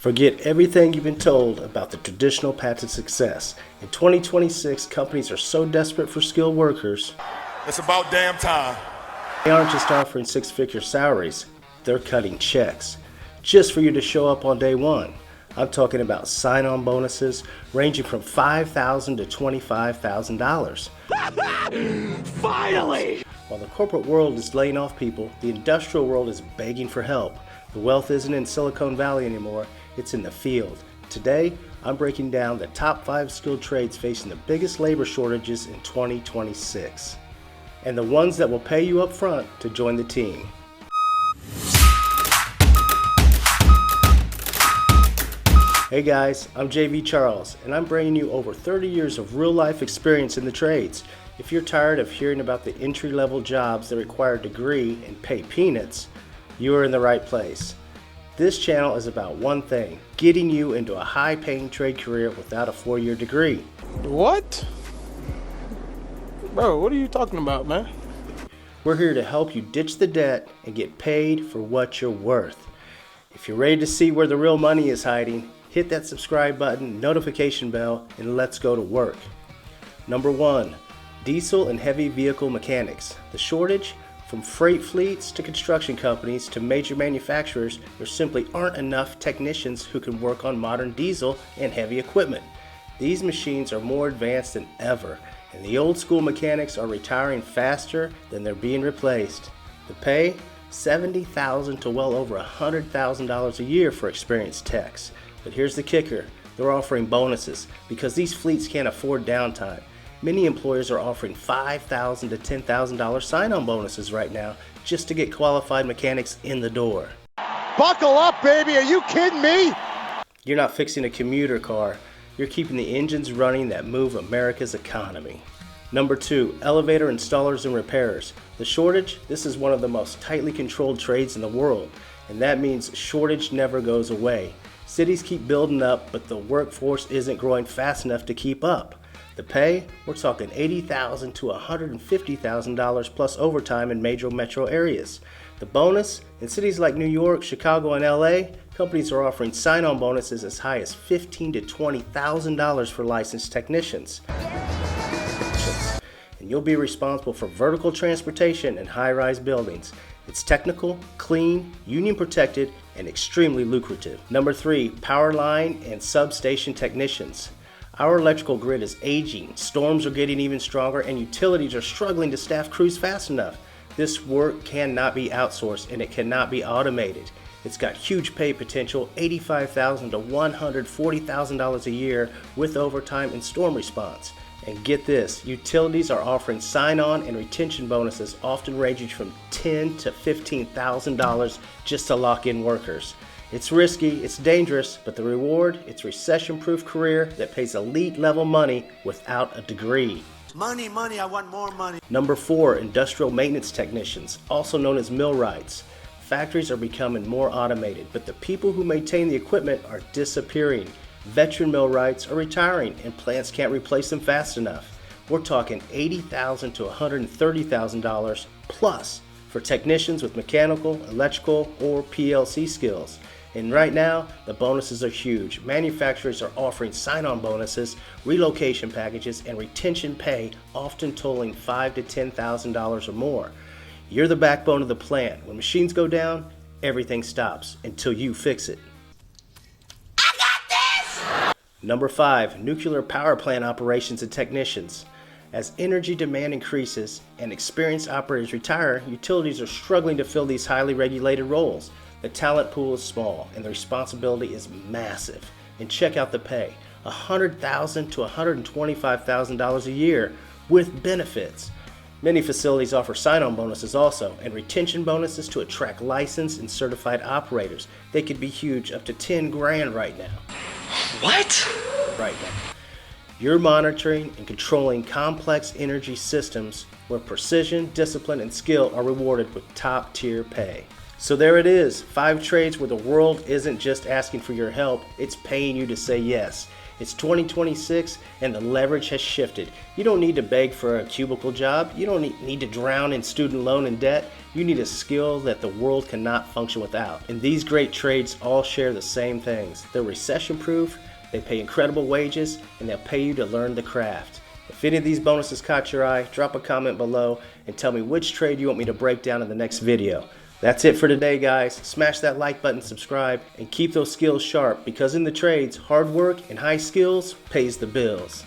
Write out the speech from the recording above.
Forget everything you've been told about the traditional path to success. In 2026, companies are so desperate for skilled workers. It's about damn time. They aren't just offering six-figure salaries, they're cutting checks just for you to show up on day one. I'm talking about sign-on bonuses ranging from $5,000 to $25,000. Finally! While the corporate world is laying off people, the industrial world is begging for help. The wealth isn't in Silicon Valley anymore, it's in the field. Today, I'm breaking down the top 5 skilled trades facing the biggest labor shortages in 2026, and the ones that will pay you up front to join the team. Hey guys, I'm JV Charles, and I'm bringing you over 30 years of real-life experience in the trades. If you're tired of hearing about the entry-level jobs that require a degree and pay peanuts, you are in the right place. This channel is about one thing: getting you into a high-paying trade career without a 4-year degree. What? Bro, what are you talking about, man? We're here to help you ditch the debt and get paid for what you're worth. If you're ready to see where the real money is hiding, hit that subscribe button, notification bell, and let's go to work. Number 1, diesel and heavy vehicle mechanics. The shortage? From freight fleets to construction companies to major manufacturers, there simply aren't enough technicians who can work on modern diesel and heavy equipment. These machines are more advanced than ever, and the old school mechanics are retiring faster than they're being replaced. The pay? $70,000 to well over $100,000 a year for experienced techs. But here's the kicker: they're offering bonuses because these fleets can't afford downtime. Many employers are offering $5,000 to $10,000 sign-on bonuses right now just to get qualified mechanics in the door. Buckle up, baby. Are you kidding me? You're not fixing a commuter car. You're keeping the engines running that move America's economy. Number 2, elevator installers and repairers. The shortage? This is one of the most tightly controlled trades in the world, and that means shortage never goes away. Cities keep building up, but the workforce isn't growing fast enough to keep up. The pay? We're talking $80,000 to $150,000 plus overtime in major metro areas. The bonus? In cities like New York, Chicago, and LA, companies are offering sign-on bonuses as high as $15,000 to $20,000 for licensed technicians. And you'll be responsible for vertical transportation in high-rise buildings. It's technical, clean, union protected, and extremely lucrative. Number 3, power line and substation technicians. Our electrical grid is aging, storms are getting even stronger, and utilities are struggling to staff crews fast enough. This work cannot be outsourced, and it cannot be automated. It's got huge pay potential, $85,000 to $140,000 a year with overtime and storm response. And get this, utilities are offering sign-on and retention bonuses often ranging from $10,000 to $15,000 just to lock in workers. It's risky, it's dangerous, but the reward, it's a recession-proof career that pays elite-level money without a degree. Money, I want more money. Number 4, industrial maintenance technicians, also known as millwrights. Factories are becoming more automated, but the people who maintain the equipment are disappearing. Veteran millwrights are retiring, and plants can't replace them fast enough. We're talking $80,000 to $130,000 plus for technicians with mechanical, electrical, or PLC skills. And right now, the bonuses are huge. Manufacturers are offering sign-on bonuses, relocation packages, and retention pay, often totaling $5,000 to $10,000 or more. You're the backbone of the plant. When machines go down, everything stops until you fix it. I got this! Number 5, nuclear power plant operations and technicians. As energy demand increases and experienced operators retire, utilities are struggling to fill these highly regulated roles. The talent pool is small and the responsibility is massive. And check out the pay: $100,000 to $125,000 a year with benefits. Many facilities offer sign-on bonuses also, and retention bonuses to attract licensed and certified operators. They could be huge, up to $10,000 right now. What? Right now. You're monitoring and controlling complex energy systems where precision, discipline, and skill are rewarded with top-tier pay. So there it is, 5 trades where the world isn't just asking for your help, it's paying you to say yes. It's 2026 and the leverage has shifted. You don't need to beg for a cubicle job. You don't need to drown in student loan and debt. You need a skill that the world cannot function without. And these great trades all share the same things. They're recession proof, they pay incredible wages, and they'll pay you to learn the craft. If any of these bonuses caught your eye, drop a comment below and tell me which trade you want me to break down in the next video. That's it for today, guys. Smash that like button, subscribe, and keep those skills sharp, because in the trades, hard work and high skills pays the bills.